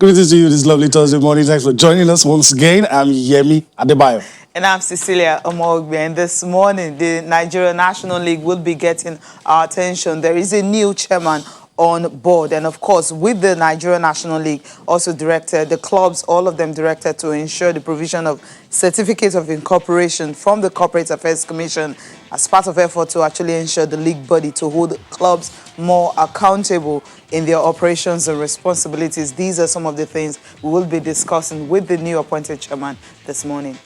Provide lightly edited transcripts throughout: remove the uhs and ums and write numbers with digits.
Greetings to you this lovely Thursday morning. Thanks for joining us once again. I'm Yemi Adebayo. And I'm Cecilia Omogbe. And this morning, the Nigeria National League will be getting our attention. There is a new chairman on board. And of course, with the Nigeria National League, also directed, the clubs, all of them directed to ensure the provision of certificates of incorporation from the Corporate Affairs Commission as part of effort to actually ensure the league body to hold clubs more accountable in their operations and responsibilities. These are some of the things we will be discussing with the new appointed chairman this morning.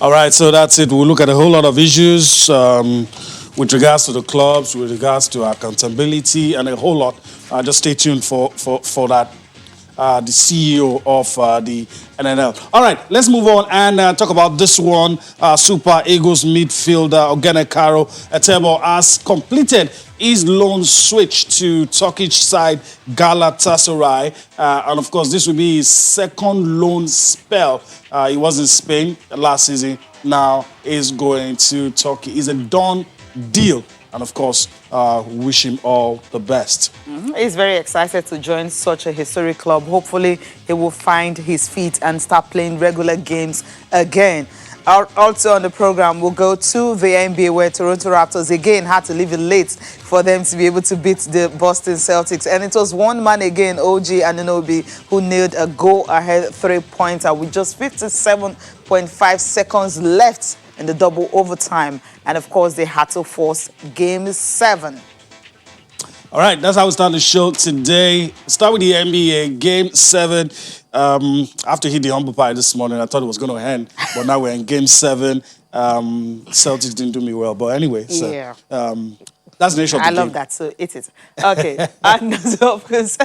All right, so that's it. We'll look at a whole lot of issues with regards to the clubs, with regards to accountability, and a whole lot. Just stay tuned for that. The CEO of the NNL. All right, let's move on and talk about this one. Super Eagles midfielder Ogenekaro Etebo has completed his loan switch to Turkish side Galatasaray. And of course, this will be his second loan spell. He was in Spain last season. Now he's going to Turkey. It's a done deal. And of course, wish him all the best. He's very excited to join such a historic club. Hopefully, he will find his feet and start playing regular games again. Also on the program, we'll go to the NBA where Toronto Raptors again had to leave it late for them to be able to beat the Boston Celtics. And it was one man again, OG Anunoby, who nailed a go-ahead three-pointer with just 57.5 seconds left in the double overtime. And of course, they had to force Game 7. All right, that's how we start the show today. Start with the NBA, Game 7. After hit the humble pie this morning, I thought it was going to end, but now we're in Game 7. Celtics didn't do me well, but anyway. So, yeah. That's the nature of the game. I love that, so eat it. Okay, and so of course,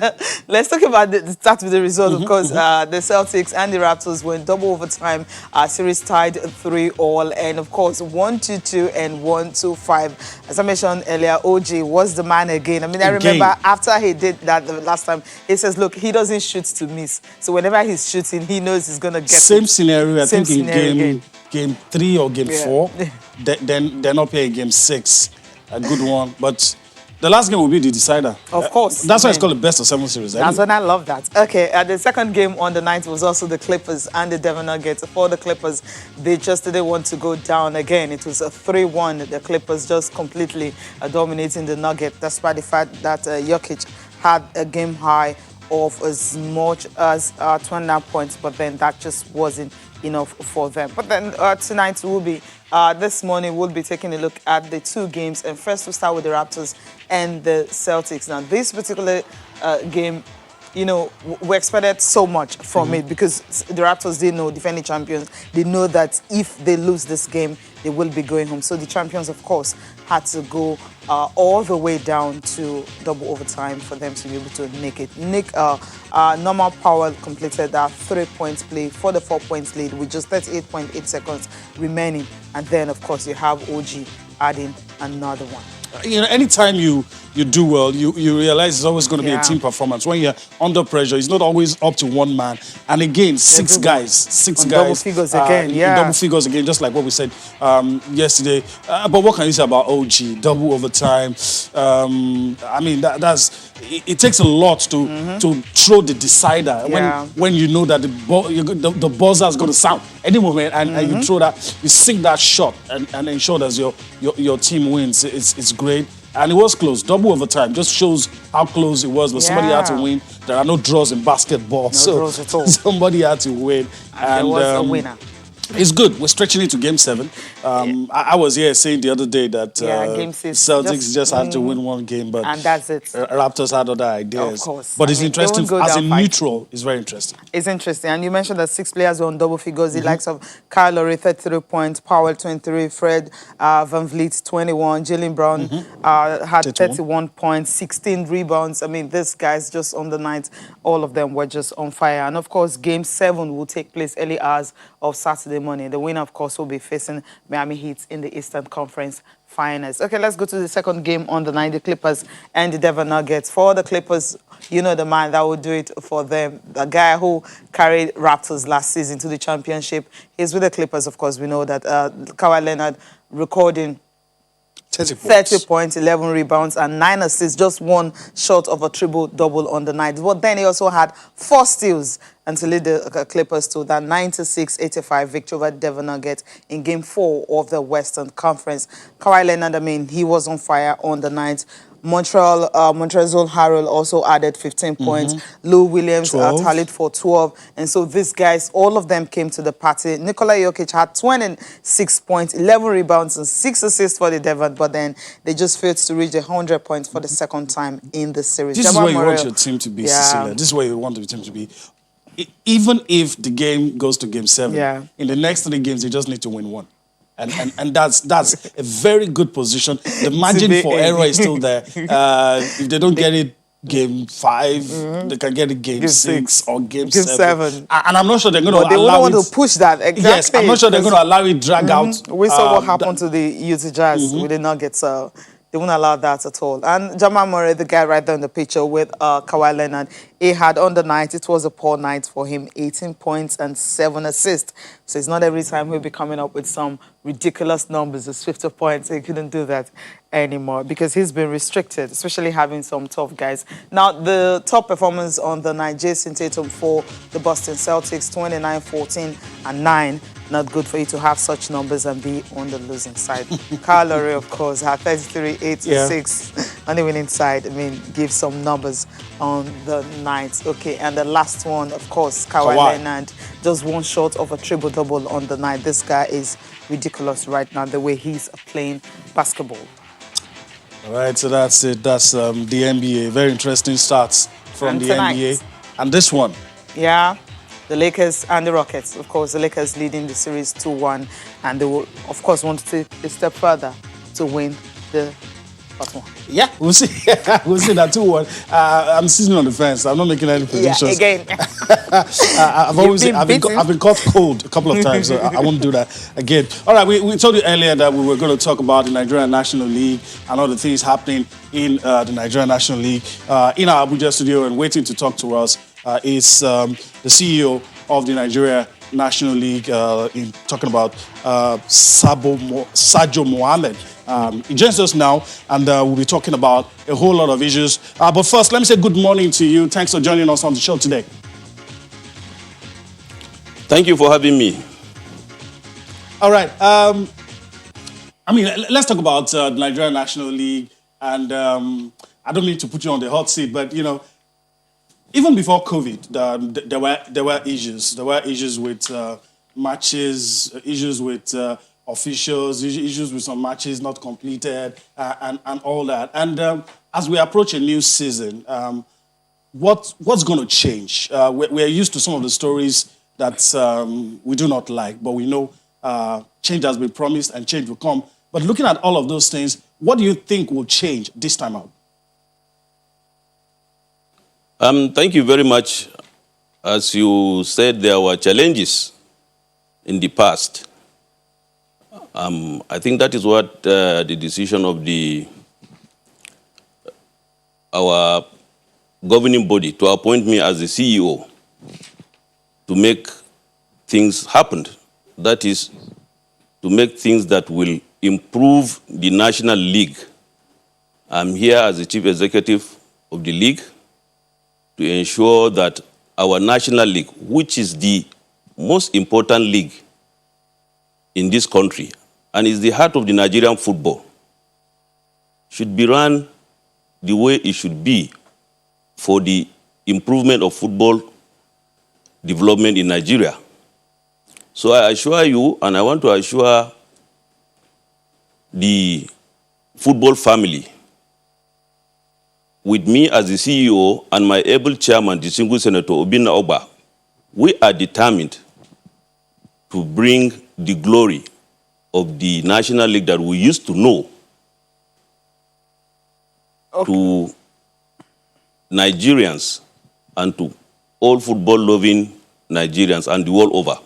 let's talk about start with the result. Of course, the Celtics and the Raptors were in double overtime. Series tied 3-3, and of course 1-2 and 1-5. As I mentioned earlier, OG was the man again. I mean, I remember after he did that the last time, he says, "Look, he doesn't shoot to miss. So whenever he's shooting, he knows he's gonna get same it." scenario. I think in game 3 or game 4. Then they're not playing game 6. A good one, but the last game will be the decider. Of course. That's why it's called the best of 7 series. That's when I love that. Okay, the second game on the night was also the Clippers and the Denver Nuggets. For the Clippers, they just didn't want to go down again. It was a 3-1. The Clippers just completely dominating the Nuggets, despite the fact that Jokic had a game high of as much as 29 points, but then that just wasn't enough for them. But then tonight will be this morning we'll be taking a look at the 2 games, and first we'll start with the Raptors and the Celtics. Now this particular game, you know, we expected so much from it because the Raptors, they know, defending champions, they know that if they lose this game, they will be going home. So the champions, of course, had to go all the way down to double overtime for them to be able to make it. Norman Powell completed that 3-point play for the 4-point lead with just 38.8 seconds remaining. And then, of course, you have OG adding another one. You know, anytime you do well, you realize it's always going to be a team performance. When you're under pressure, it's not always up to one man. And again, six guys. Double figures again, double figures again, just like what we said yesterday. But what can you say about OG? Double overtime. I mean, it takes a lot to throw the decider when you know that the buzzer is going to sound any moment, and you throw that, you sink that shot and ensure that your team wins. It's great. And it was close. Double overtime just shows how close it was. But somebody had to win. There are no draws in basketball. No draws at all. Somebody had to win. And there was a winner. It's good. We're stretching it to Game 7. I was here saying the other day that Game 6, Celtics just had to win one game, but and that's it. Raptors had other ideas. Of course. But it's interesting. As a neutral, it's very interesting. It's interesting. And you mentioned that 6 players were on double figures. The likes of Kyle Lowry, 33 points, Powell, 23, Fred Van Vliet, 21, Jaylen Brown had 31 points, 16 rebounds. I mean, these guys just on the night, all of them were just on fire. And of course, Game 7 will take place early hours of Saturday morning. The winner, of course, will be facing Miami Heat in the Eastern Conference Finals. Okay, let's go to the second game on the night, the Clippers and the Denver Nuggets. For the Clippers, you know the man that will do it for them, the guy who carried Raptors last season to the championship. He's with the Clippers, of course. We know that Kawhi Leonard recording 30 points. 30 points, 11 rebounds, and 9 assists, just one short of a triple-double on the night. But then he also had 4 steals and to lead the Clippers to that 96-85 victory over Denver Nuggets in Game 4 of the Western Conference. Kawhi Leonard, I mean, he was on fire on the night. Montrezl Harrell also added 15 points. Lou Williams tallied for 12. And so these guys, all of them came to the party. Nikola Jokic had 26 points, 11 rebounds, and 6 assists for the Devon, but then they just failed to reach 100 points for the second time in the series. This is where you want your team to be, Cecilia. This is where you want your team to be. Even if the game goes to Game 7, in the next 3 games, you just need to win 1. And that's a very good position. The margin for error is still there. If they don't get it Game 5, they can get it Game 6 or Game 7. And I'm not sure they're going to allow it. They don't want to push that. Exactly. Yes, I'm not sure they're going to allow it drag out. We saw what happened to the Utah Jazz with the Nuggets. They won't allow that at all. And Jamal Murray, the guy right there in the picture with Kawhi Leonard, he had on the night, it was a poor night for him, 18 points and 7 assists. So it's not every time he'll be coming up with some ridiculous numbers, it's 50 points. He couldn't do that anymore because he's been restricted, especially having some tough guys. Now, the top performance on the night, Jason Tatum for the Boston Celtics, 29, 14, and 9. Not good for you to have such numbers and be on the losing side. Kyle Lowry, of course, had 33, 8, 6 on the winning side. I mean, give some numbers on the night. Okay, and the last one, of course, Kawhi Leonard, just one short of a triple-double on the night. This guy is ridiculous right now, the way he's playing basketball. All right, so that's it. That's the NBA. Very interesting starts from the NBA. And this one. Yeah. The Lakers and the Rockets. Of course, the Lakers leading the series 2-1. And they will, of course, want to take a step further to win the first one. Yeah, we'll see. We'll see that 2-1. I'm sitting on the fence. I'm not making any predictions. Yeah, again. I've been caught cold a couple of times, so I won't do that again. All right, we told you earlier that we were going to talk about the Nigerian National League and all the things happening in the Nigerian National League. In our Abuja studio and waiting to talk to us is the CEO of the Nigeria National League, in talking about Sadio Mohammed. He joins us now, and we'll be talking about a whole lot of issues. But first, let me say good morning to you. Thanks for joining us on the show today. Thank you for having me. All right. I mean, let's talk about the Nigerian National League. And I don't mean to put you on the hot seat, but, you know, even before COVID, there were issues. There were issues with matches, issues with officials, issues with some matches not completed, and all that. And as we approach a new season, what's going to change? We're used to some of the stories that we do not like, but we know change has been promised and change will come. But looking at all of those things, what do you think will change this time out? Thank you very much. As you said, there were challenges in the past. I think that is what the decision of our governing body to appoint me as the CEO to make things happen. That is, to make things that will improve the National League. I'm here as the Chief Executive of the League to ensure that our National League, which is the most important league in this country and is the heart of the Nigerian football, should be run the way it should be for the improvement of football development in Nigeria. So I assure you, and I want to assure the football family, with me as the CEO and my able chairman, distinguished Senator Obinna Ogba, we are determined to bring the glory of the National League that we used to know to Nigerians and to all football-loving Nigerians and the world over.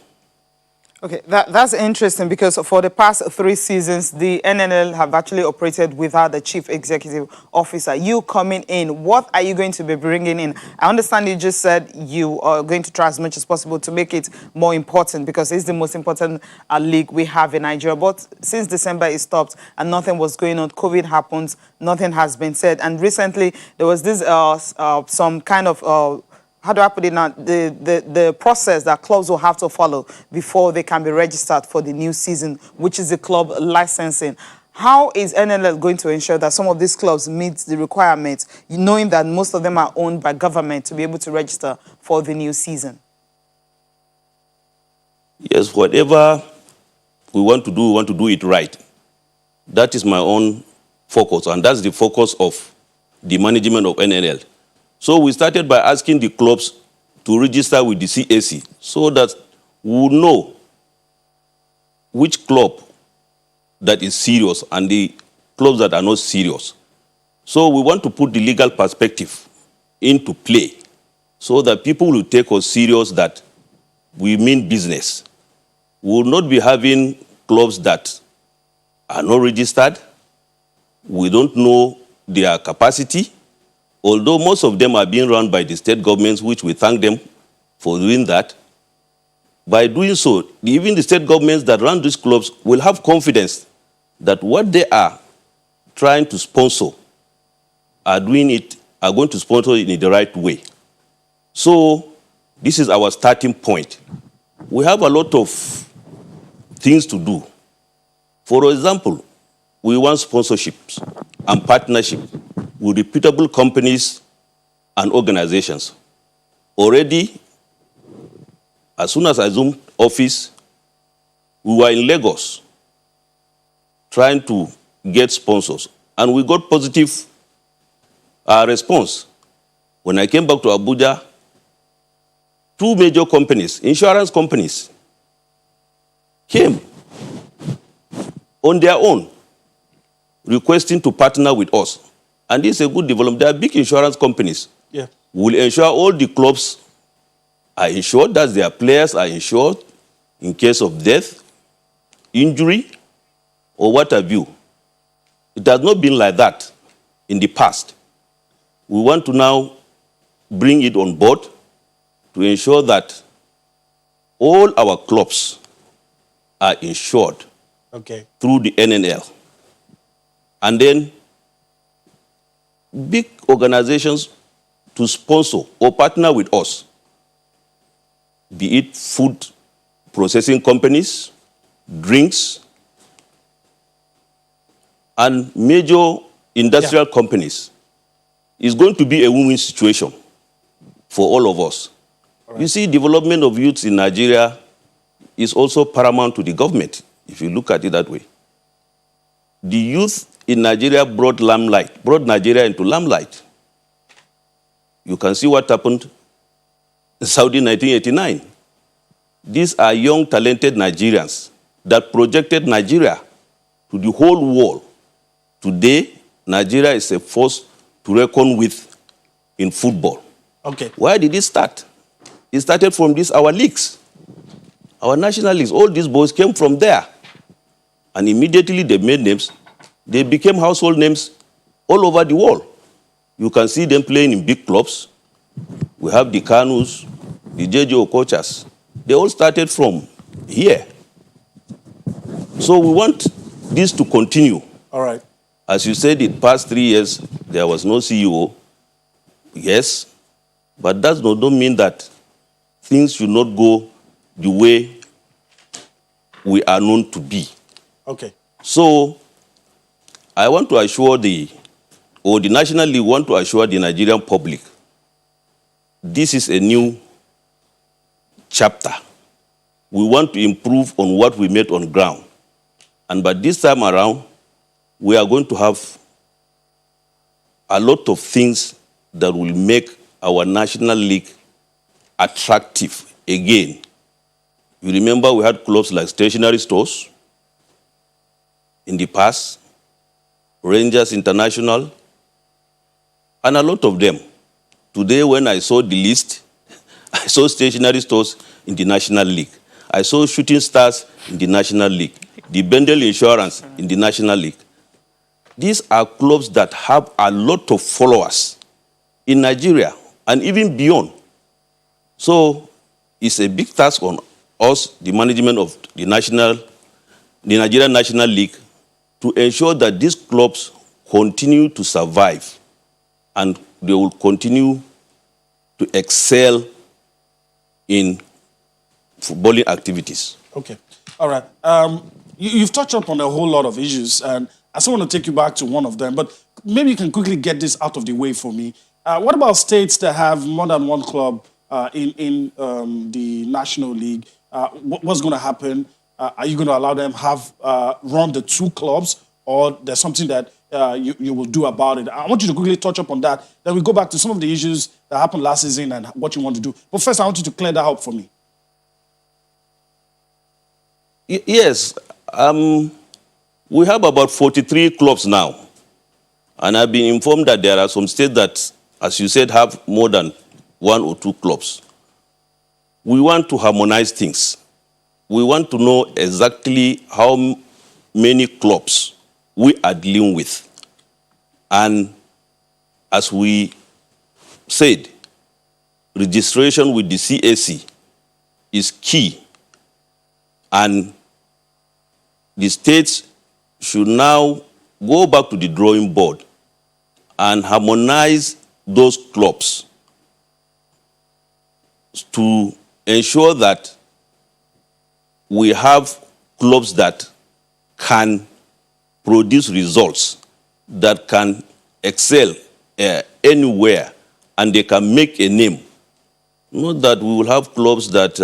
Okay, that's interesting because for the past 3 seasons, the NNL have actually operated without the chief executive officer. You coming in, what are you going to be bringing in? I understand you just said you are going to try as much as possible to make it more important because it's the most important league we have in Nigeria. But since December it stopped and nothing was going on, COVID happened, nothing has been said. And recently there was this some kind of how do I put it now, the process that clubs will have to follow before they can be registered for the new season, which is the club licensing. How is NNL going to ensure that some of these clubs meet the requirements, knowing that most of them are owned by government to be able to register for the new season? Yes, whatever we want to do it right. That is my own focus, and that's the focus of the management of NNL. So we started by asking the clubs to register with the CAC so that we will know which club that is serious and the clubs that are not serious. So we want to put the legal perspective into play so that people will take us serious that we mean business. We will not be having clubs that are not registered. We don't know their capacity. Although most of them are being run by the state governments, which we thank them for doing that. By doing so, even the state governments that run these clubs will have confidence that what they are trying to sponsor are going to sponsor it in the right way. So this is our starting point. We have a lot of things to do. For example, we want sponsorships and partnership with reputable companies and organizations. Already, as soon as I assumed office, we were in Lagos trying to get sponsors, and we got positive response. When I came back to Abuja, 2 major companies, insurance companies, came on their own requesting to partner with us. And this is a good development. There are big insurance companies. Yeah. Will ensure all the clubs are insured, that their players are insured in case of death, injury, or what have you. It has not been like that in the past. We want to now bring it on board to ensure that all our clubs are insured through the NNL. And then big organizations to sponsor or partner with us, be it food processing companies, drinks, and major industrial companies. It's going to be a win-win situation for all of us. You see, development of youths in Nigeria is also paramount to the government, if you look at it that way. The youth in Nigeria brought Nigeria into limelight. You can see what happened in Saudi in 1989. These are young, talented Nigerians that projected Nigeria to the whole world. Today, Nigeria is a force to reckon with in football. Why did it start? It started from our leagues, our national leagues. All these boys came from there. And immediately they made names. They became household names all over the world. You can see them playing in big clubs. We have the Kanus, the JJ Okochas. They all started from here. So we want this to continue. All right. As you said, in the past 3 years, there was no CEO. Yes, but that does not mean that things should not go the way we are known to be. So I want to assure the National League want to assure the Nigerian public, this is a new chapter. We want to improve on what we made on ground. And by this time around, we are going to have a lot of things that will make our National League attractive again. You remember we had clubs like stationery stores in the past, Rangers International, and a lot of them. Today, when I saw the list, I saw stationery stores in the National League. I saw Shooting Stars in the National League, the Bendel Insurance in the National League. These are clubs that have a lot of followers in Nigeria and even beyond. So it's a big task on us, the management of the Nigerian National League, to ensure that these clubs continue to survive and they will continue to excel in footballing activities. Okay. All right. You've touched upon a whole lot of issues, and I still want to take you back to one of them, but maybe you can quickly get this out of the way for me. What about states that have more than one club in the National League? What's going to happen? Are you going to allow them have run the two clubs, or there's something that you will do about it? I want you to quickly touch up on that. Then we go back to some of the issues that happened last season and what you want to do. But first, I want you to clear that up for me. Yes. We have about 43 clubs now. And I've been informed that there are some states that, as you said, have more than one or two clubs. We want to harmonize things. We want to know exactly how many clubs we are dealing with. And as we said, registration with the CAC is key. And the states should now go back to the drawing board and harmonize those clubs to ensure that we have clubs that can produce results, that can excel anywhere, and they can make a name. Not that we will have clubs that,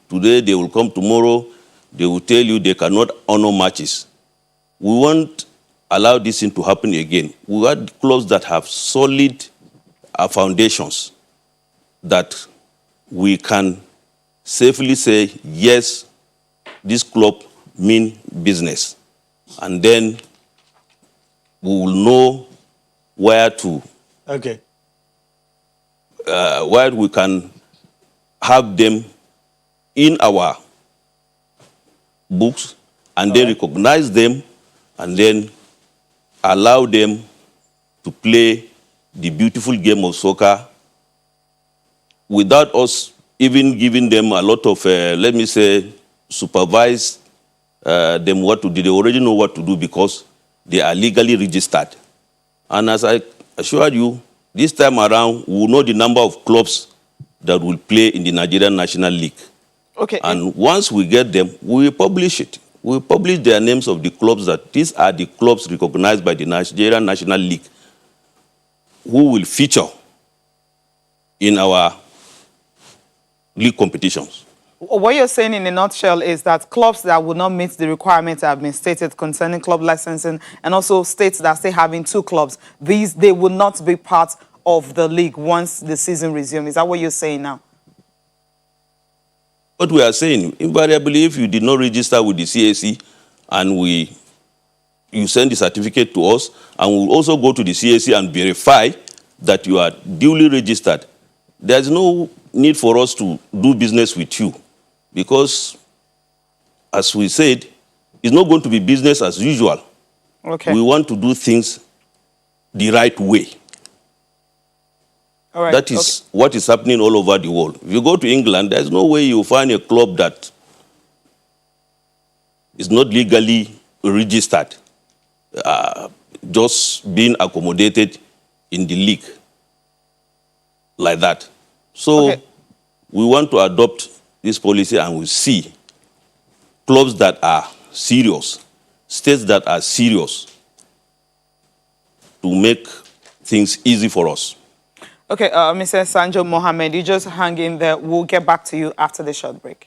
today they will come, tomorrow they will tell you they cannot honor matches. We won't allow this thing to happen again. We want clubs that have solid foundations that we can safely say, yes, this club means business. And then we will know where to, where we can have them in our books and then recognize them and then allow them to play the beautiful game of soccer without us even giving them a lot of, let me say, supervise them what to do. They already know what to do because they are legally registered. And as I assured you, this time around, we will know the number of clubs that will play in the Nigerian National League. Okay. And once we get them, we will publish it. We will publish their names of the clubs that these are the clubs recognized by the Nigerian National League who will feature in our league competitions. What you're saying in a nutshell is that clubs that will not meet the requirements that have been stated concerning club licensing and also states that stay having two clubs, they will not be part of the league once the season resumes. Is that what you're saying now? What we are saying, invariably, if you did not register with the CAC and you send the certificate to us, and we'll also go to the CAC and verify that you are duly registered, there's no need for us to do business with you because, as we said, it's not going to be business as usual. Okay. We want to do things the right way. All right. That is what is happening all over the world. If you go to England, there's no way you find a club that is not legally registered, just being accommodated in the league like that. So we want to adopt this policy and we see clubs that are serious, states that are serious to make things easy for us. Okay, Mr. Sanjo Mohammed, you just hang in there. We'll get back to you after the short break.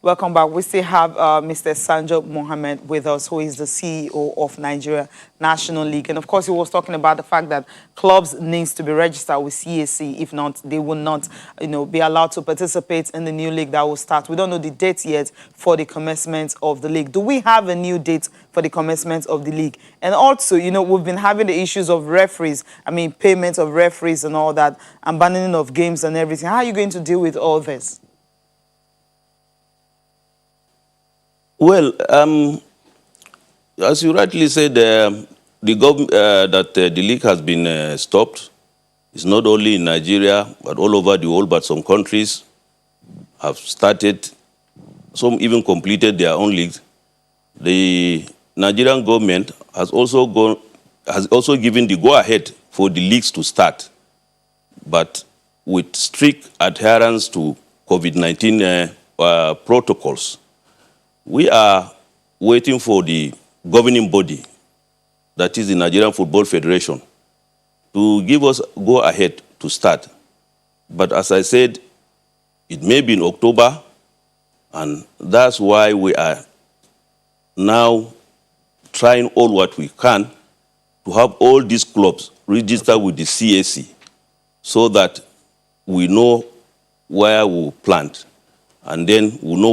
Welcome back. We still have Mr. Sanjo Mohammed with us, who is the CEO of Nigeria National League. And of course, he was talking about the fact that clubs needs to be registered with CAC. If not, they will not, be allowed to participate in the new league that will start. We don't know the date yet for the commencement of the league. Do we have a new date for the commencement of the league? And also, we've been having the issues of referees. Payment of referees and all that, abandoning of games and everything. How are you going to deal with all this? Well, as you rightly said, the league has been stopped. It's not only in Nigeria, but all over the world, but some countries have started, some even completed their own leagues. The Nigerian government has also given the go-ahead for the leagues to start, but with strict adherence to COVID-19 protocols. We are waiting for the governing body, that is the Nigerian Football Federation, to give us go-ahead to start. But as I said, it may be in October, and that's why we are now trying all what we can to have all these clubs registered with the CAC so that we know where we'll plant, and then we'll know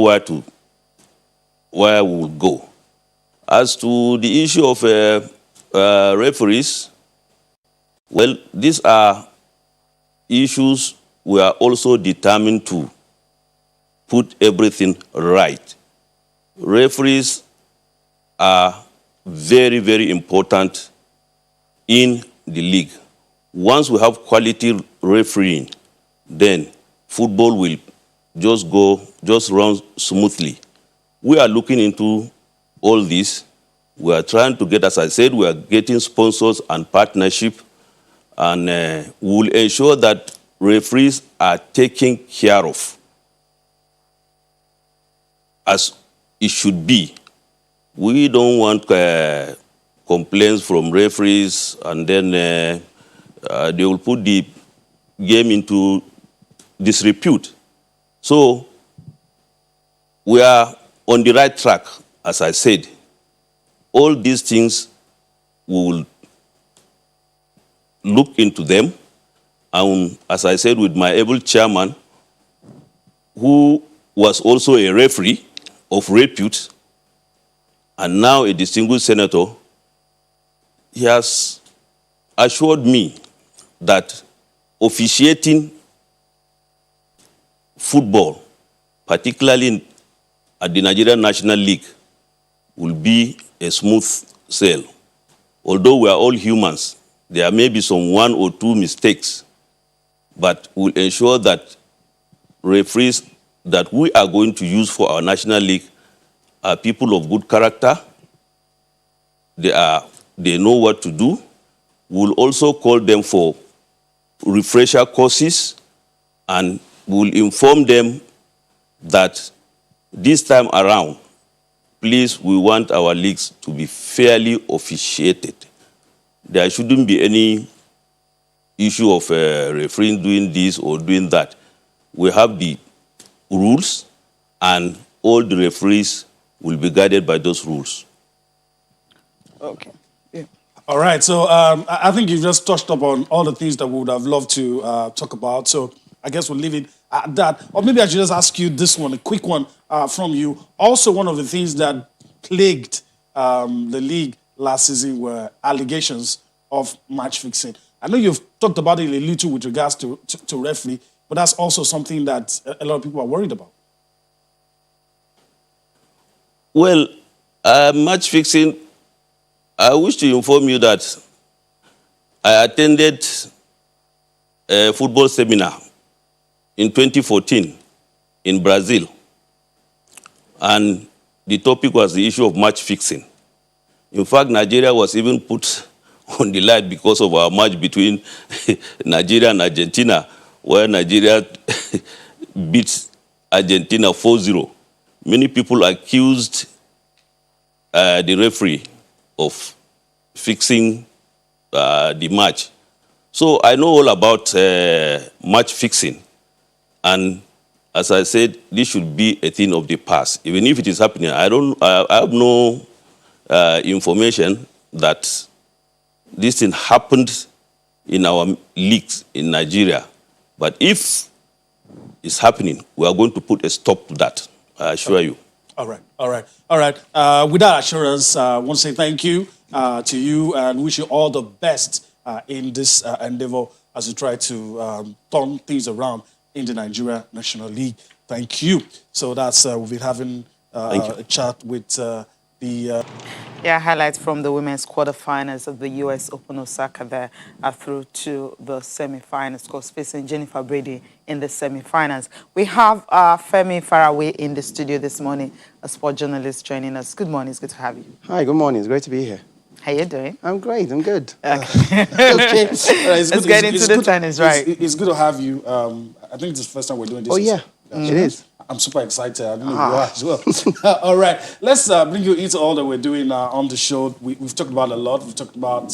where we'll go. As to the issue of referees, well, these are issues we are also determined to put everything right. Referees are very, very important in the league. Once we have quality refereeing, then football will just run smoothly. We are looking into all this. We are trying to get, as I said, we are getting sponsors and partnership, and we will ensure that referees are taken care of as it should be. We don't want complaints from referees, and then they will put the game into disrepute. So we are on the right track, as I said. All these things, we will look into them. And as I said, with my able chairman, who was also a referee of repute, and now a distinguished senator, he has assured me that officiating football, particularly at the Nigerian National League, will be a smooth sail. Although we are all humans, there may be some 1 or 2 mistakes, but we'll ensure that referees that we are going to use for our National League are people of good character. They know what to do. We'll also call them for refresher courses, and we'll inform them that this time around, please, we want our leagues to be fairly officiated. There shouldn't be any issue of refereeing doing this or doing that. We have the rules, and all the referees will be guided by those rules. Okay. Yeah. All right, so I think you've just touched upon all the things that we would have loved to talk about. So I guess we'll leave it at that. Or maybe I should just ask you this one, a quick one from you. Also, one of the things that plagued the league last season were allegations of match fixing. I know you've talked about it a little with regards to referee, but that's also something that a lot of people are worried about. Well, match fixing, I wish to inform you that I attended a football seminar in 2014 in Brazil, and the topic was the issue of match fixing. In fact, Nigeria was even put on the line because of our match between Nigeria and Argentina, where Nigeria beat Argentina 4-0. Many people accused the referee of fixing the match. So I know all about match fixing. And as I said, this should be a thing of the past. Even if it is happening, I have no information that this thing happened in our leagues in Nigeria. But if it's happening, we are going to put a stop to that, I assure you. All right. With that assurance, I want to say thank you to you and wish you all the best in this endeavor as you try to turn things around in the Nigeria National League. Thank you. So that's, we've been having Thank you. a chat with the... Yeah, highlights from the women's quarterfinals of the U.S. Open Osaka there are through to the semifinals, of course, facing Jennifer Brady in the semifinals. We have Femi Faraway in the studio this morning, a sport journalist joining us. Good morning, it's good to have you. Hi, good morning. It's great to be here. How you doing? I'm great. I'm good. Okay. Okay. All right, Let's get into the tennis, right? It's good to have you. I think it's the first time we're doing this. Oh, yeah. It is. I'm super excited. I don't know if you are as well. All right, let's bring you into all that we're doing on the show. We've talked about a lot. We've talked about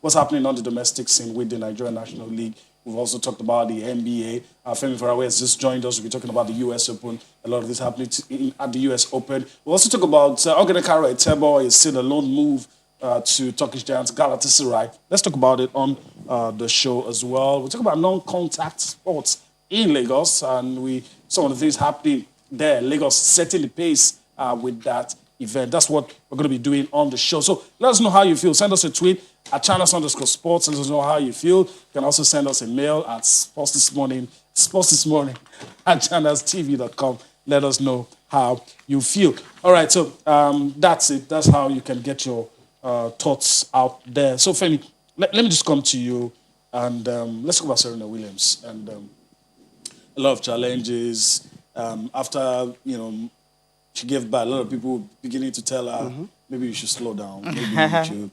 what's happening on the domestic scene with the Nigerian National League. We've also talked about the NBA. Femi Faraway has just joined us. We'll be talking about the US Open. A lot of this happening at the US Open. We'll also talk about Ogenekaro Etebo is still a lone move to Turkish giants Galatasaray. Let's talk about it on the show as well. We'll talk about non-contact sports in Lagos, and some of the things happening there. Lagos setting the pace with that event. That's what we're going to be doing on the show. So let us know how you feel. Send us a tweet at @channels_sports. Let us know how you feel. You can also send us a mail at sportsthismorning at channelstv.com. Let us know how you feel. All right, so that's it. That's how you can get your thoughts out there. So Femi, let me just come to you, and let's talk about Serena Williams and a lot of challenges after she gave back. A lot of people beginning to tell her maybe you should slow down, maybe you should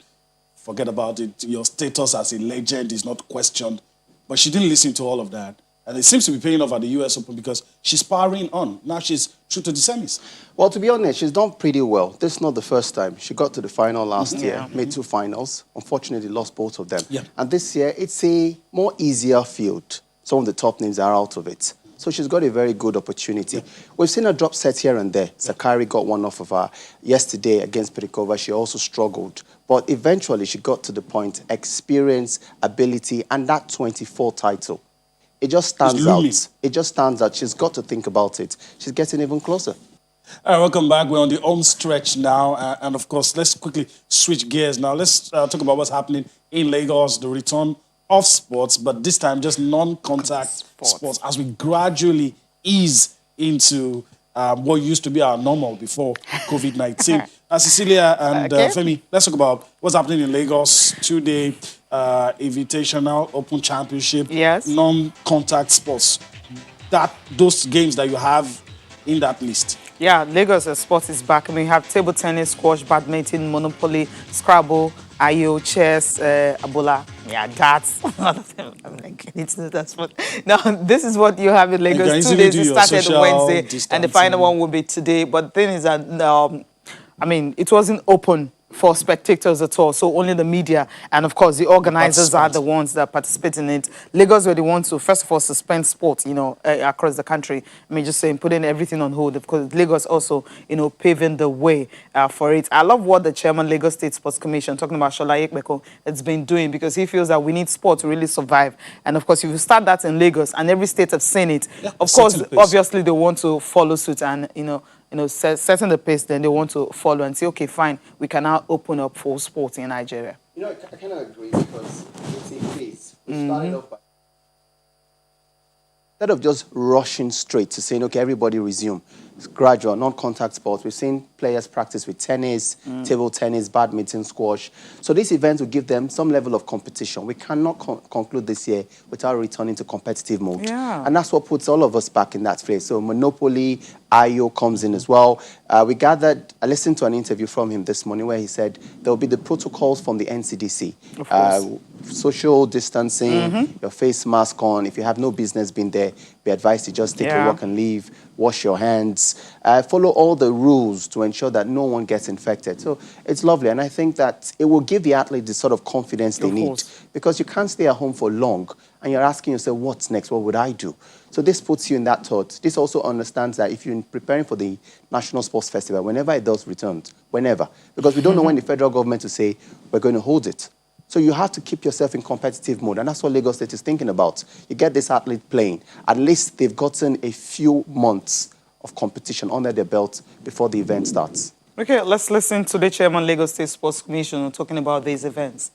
forget about it. Your status as a legend is not questioned, but she didn't listen to all of that. And it seems to be paying off at the US Open because she's powering on. Now she's through to the semis. Well, to be honest, she's done pretty well. This is not the first time. She got to the final last year, made 2 finals. Unfortunately, lost both of them. Yeah. And this year, it's a more easier field. Some of the top names are out of it. So she's got a very good opportunity. We've seen her drop sets here and there. Sakari got one off of her yesterday against Perikova. She also struggled. But eventually, she got to the point, experience, ability, and that 24 title. It just stands out. It just stands out. She's got to think about it. She's getting even closer. All right, welcome back. We're on the home stretch now. And of course, let's quickly switch gears now. Let's talk about what's happening in Lagos, the return of sports, but this time just non-contact sports as we gradually ease into what used to be our normal before COVID-19. Cecilia and Femi, let's talk about what's happening in Lagos. 2-day Invitational Open Championship. Yes. Non-contact sports. Those games that you have in that list. Yeah, Lagos Sports is back. I mean, we have table tennis, squash, badminton, Monopoly, Scrabble, Ayo, chess, Ebola, darts. I'm like, it's not that sport. Now, this is what you have in Lagos. 2 days, it started Wednesday, and the final one will be today. But the thing is that, I mean, it wasn't open for spectators at all, so only the media and of course the organizers are the ones that participate in it. Lagos were the ones to first of all suspend sport, across the country. I mean, just saying, putting everything on hold because Lagos also, paving the way for it. I love what the chairman Lagos State Sports Commission, talking about Shola Yekbeko, has been doing because he feels that we need sport to really survive. And of course, if you start that in Lagos and every state have seen it, of course, obviously they want to follow suit and setting the pace, then they want to follow and say, okay, fine, we can now open up for sport in Nigeria. I kind of agree because it's a phase. We started off by... Instead of just rushing straight to saying, okay, everybody resume. It's gradual, non-contact sports. We've seen players practice with tennis, table tennis, badminton, squash. So this event will give them some level of competition. We cannot conclude this year without returning to competitive mode. Yeah. And that's what puts all of us back in that phase. So Monopoly, Ayo comes in as well. I listened to an interview from him this morning where he said there will be the protocols from the NCDC. Of course. Social distancing, your face mask on. If you have no business being there, be advised to just take a walk and leave, wash your hands, follow all the rules to ensure that no one gets infected. So it's lovely. And I think that it will give the athlete the sort of confidence they need because you can't stay at home for long and you're asking yourself, what's next? What would I do? So this puts you in that thought. This also understands that if you're preparing for the National Sports Festival, whenever it does return, because we don't know when the federal government will say, we're going to hold it. So you have to keep yourself in competitive mode, and that's what Lagos State is thinking about. You get this athlete playing. At least they've gotten a few months of competition under their belt before the event starts. Okay, let's listen to the chairman Lagos State Sports Commission talking about these events.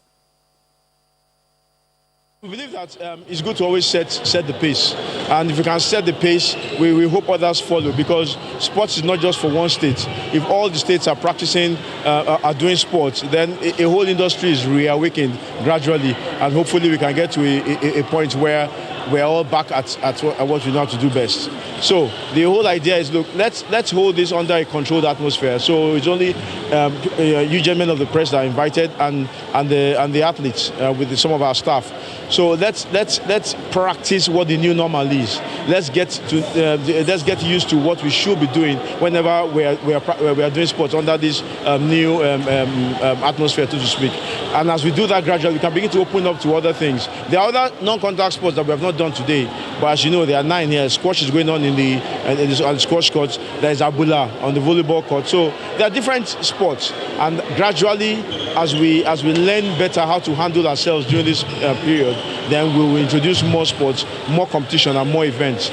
We believe that it's good to always set the pace, and if you can set the pace, we hope others follow, because sports is not just for one state. If all the states are practicing, are doing sports, then a whole industry is reawakened gradually, and hopefully we can get to a point where we're all back at what we know how to do best. So the whole idea is, look, let's hold this under a controlled atmosphere. So it's only you gentlemen of the press that are invited, and the athletes with some of our staff. So let's practice what the new normal is. Let's get used to what we should be doing whenever we are doing sports under this new atmosphere, so to speak. And as we do that gradually, we can begin to open up to other things. There are other non-contact sports that we have not done today, but as you know, there are 9 here. Squash is going on on the squash courts. There is Abula on the volleyball court. So there are different sports, and gradually, as we learn better how to handle ourselves during this period, then we will introduce more sports, more competition, and more events.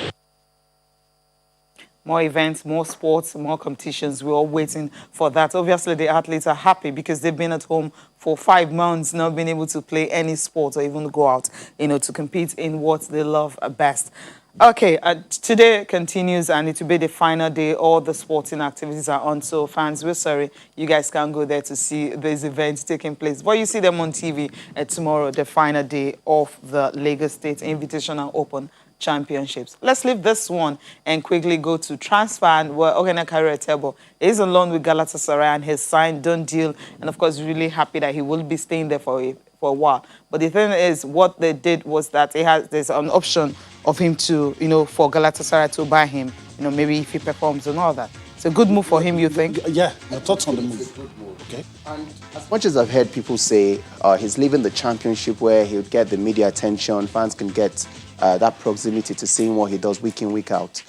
More events, more sports, more competitions. We're all waiting for that. Obviously, the athletes are happy because they've been at home for 5 months, not being able to play any sport or even go out, to compete in what they love best. Okay, today continues, and it will be the final day. All the sporting activities are on, so fans, we're sorry you guys can't go there to see these events taking place. But you see them on TV tomorrow, the final day of the Lagos State Invitational Open Championships. Let's leave this one and quickly go to transfer, and where Ogenekari Etebo is on loan with Galatasaray and has signed done deal, and of course really happy that he will be staying there for a while. But the thing is, what they did was that there's an option of him to, for Galatasaray to buy him, maybe if he performs and all that. It's a good move for him, you think? Yeah, your thoughts on the move? Okay. And as much as I've heard people say he's leaving the championship where he'll get the media attention, fans can get that proximity to seeing what he does week in, week out.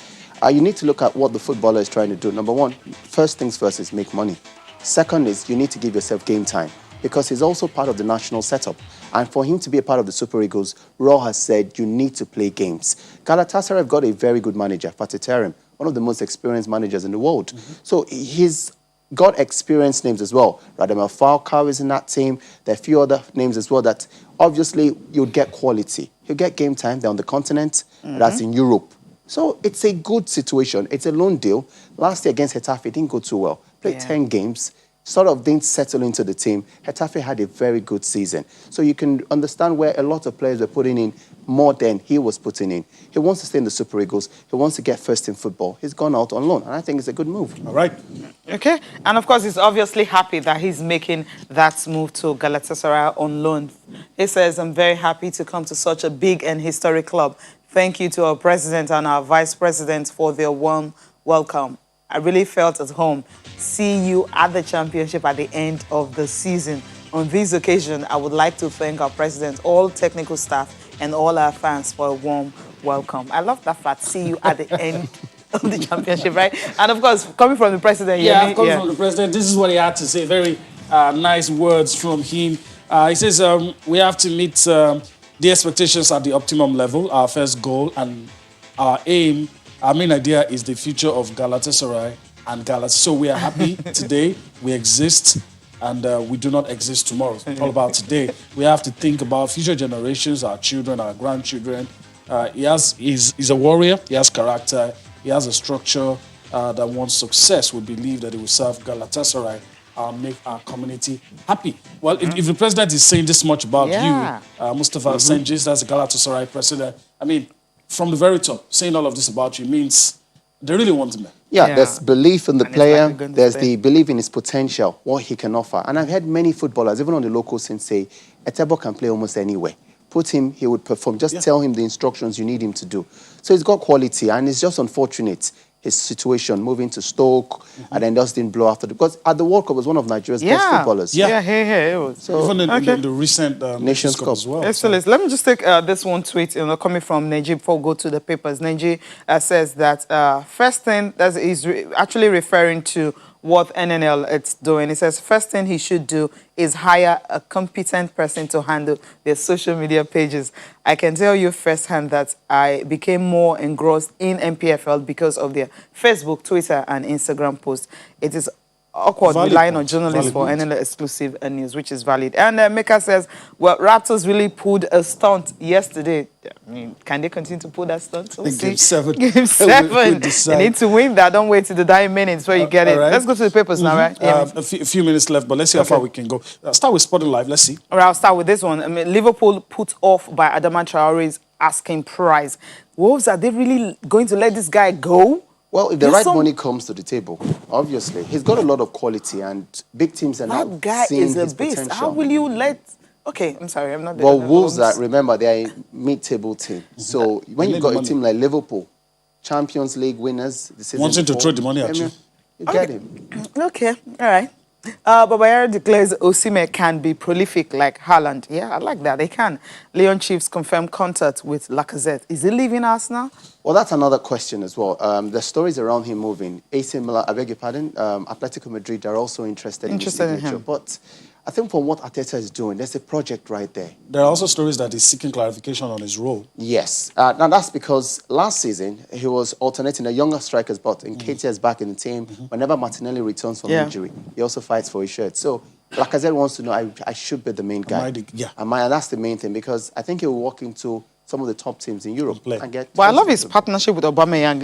You need to look at what the footballer is trying to do. Number one, first things first is make money. Second is you need to give yourself game time, because he's also part of the national setup. And for him to be a part of the Super Eagles, Raw has said you need to play games. Galatasaray have got a very good manager, Fatih Terim, one of the most experienced managers in the world. So he's got experienced names as well. Radamel Falcao is in that team. There are a few other names as well that obviously you'd get quality. You'll get game time. They're on the continent. That's in Europe. So it's a good situation. It's a loan deal. Last year against Getafe, it didn't go too well. Played 10 games. Sort of didn't settle into the team. Getafe had a very good season. So you can understand where a lot of players were putting in more than he was putting in. He wants to stay in the Super Eagles. He wants to get first in football. He's gone out on loan, and I think it's a good move. All right. Okay. And of course, he's obviously happy that he's making that move to Galatasaray on loan. He says, I'm very happy to come to such a big and historic club. Thank you to our president and our vice president for their warm welcome. I really felt at home. See you at the championship at the end of the season. On this occasion, I would like to thank our president, all technical staff, and all our fans for a warm welcome. I love that fact. See you at the end of the championship, right? And of course, coming from the president. Coming from the president, this is what he had to say. Very nice words from him. He says, we have to meet the expectations at the optimum level, our first goal, and our aim. Our main idea is the future of Galatasaray and Galatasaray. So we are happy today. We exist, and we do not exist tomorrow. It's all about today. We have to think about future generations, our children, our grandchildren. He's a warrior. He has character. He has a structure that wants success. We believe that he will serve Galatasaray and make our community happy. Well, if the president is saying this much about you, Mustafa Cengiz, that's the Galatasaray president, I mean, from the very top, saying all of this about you means they really want him. Yeah, there's belief in the player. There's the belief in his potential, what he can offer. And I've had many footballers, even on the local scene, say, Etebo can play almost anywhere. Put him, he would perform. Just tell him the instructions you need him to do. So he's got quality, and it's just unfortunate, his situation, moving to Stoke, and then just didn't blow after. Because at the World Cup, was one of Nigeria's best footballers. It was. So, even in the recent Nations Cup as well. Excellent. So. Let me just take this one tweet coming from Najib before we go to the papers. Najib says that first thing that is actually referring to what NNL is doing. He says first thing he should do is hire a competent person to handle their social media pages. I can tell you firsthand that I became more engrossed in MPFL because of their Facebook, Twitter, and Instagram posts. It is awkward Valid relying on point. journalists Valid for point. any exclusive news, which is valid. And Mika says, well, Raptors really pulled a stunt yesterday. I mean, can they continue to pull that stunt? We'll see. Game 7. Game 7. We They decide. need to win that. Don't wait till the dying minutes before you get it. All right. Let's go to the papers now, right? Yeah. A few minutes left, but let's see how far we can go. Start with Sporting Live. Let's see. All right, I'll start with this one. I mean, Liverpool put off by Adama Traore's asking price. Wolves, are they really going to let this guy go? Well, if the right money comes to the table, obviously. He's got a lot of quality, and big teams are now That guy seeing is a his beast. potential. How will you let... Okay, I'm sorry, I'm not... Well, Wolves, remember, they are a mid-table team. So when you've got a team like Liverpool, Champions League winners... the season Wanting to before, throw the money at you. You get him. Okay, all right. Babayara declares Osimhen can be prolific like Haaland. Yeah, I like that. They can. Leon Chiefs confirmed contact with Lacazette. Is he leaving Arsenal? Well, that's another question as well. The stories around him moving. AC Milan, I beg your pardon, Atletico Madrid are also interested in his signature. him. But I think from what Arteta is doing, there's a project right there. There are also stories that he's seeking clarification on his role. Yes. Now, that's because last season, he was alternating a younger striker spot, and Keita is back in the team. Whenever Martinelli returns from injury, he also fights for his shirt. So Lacazette wants to know, I should be the main guy. And that's the main thing, because I think he will walk into some of the top teams in Europe and get... Well, I love his partnership with Aubameyang.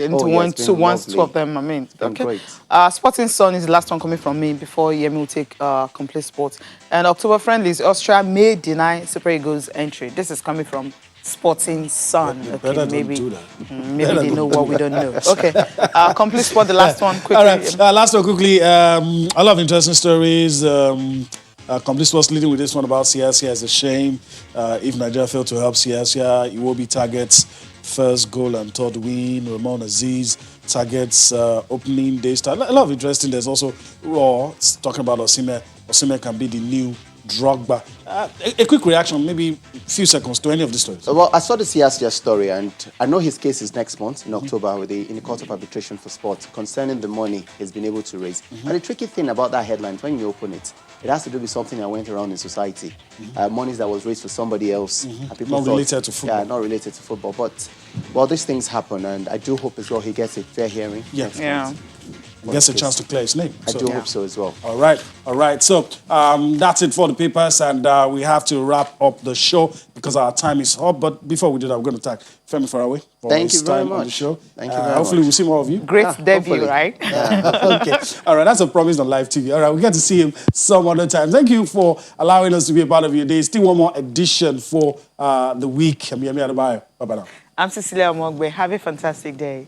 Two of them, I mean. Okay. Great. Sporting Sun is the last one coming from me before Yemi will take Complete Sports. And October friendlies, Austria may deny Super Eagles entry. This is coming from Sporting Sun. Okay, maybe don't do that. Maybe they know what we don't know. Okay. Complete Sport, the last one, quickly. All right, last one quickly. A lot of interesting stories. Complete Sports leading with this one about Siasia. It's a shame if Nigeria failed to help Siasia. Iwobi targets first goal and third win. Ramon Aziz targets opening day start. A lot of interesting. There's also Raw talking about Osimhen. Osimhen can be the new Drogba. A quick reaction, maybe a few seconds to any of these stories. Well, I saw the Siasia story, and I know his case is next month in October in the Court of Arbitration for Sport concerning the money he's been able to raise. And the tricky thing about that headline, when you open it, it has to do with something that went around in society. Monies that was raised for somebody else. And people Not related to football. Yeah, not related to football. But, well, these things happen, and I do hope as well he gets a fair hearing. Next month. Gets a chance to clear his name. I do hope so as well. All right. So that's it for the papers, and we have to wrap up the show because our time is up. But before we do that, we're going to thank Femi Faraway for Thank you his very time on the much. show. Thank you very much. Hopefully we'll see more of you. Great debut, hopefully. right? Okay. All right, that's a promise on live TV. All right, we get to see him some other time. Thank you for allowing us to be a part of your day. Still one more edition for the week. I'm Yemi Adebayo. Bye-bye now. I'm Cecilia Mogbe. Have a fantastic day.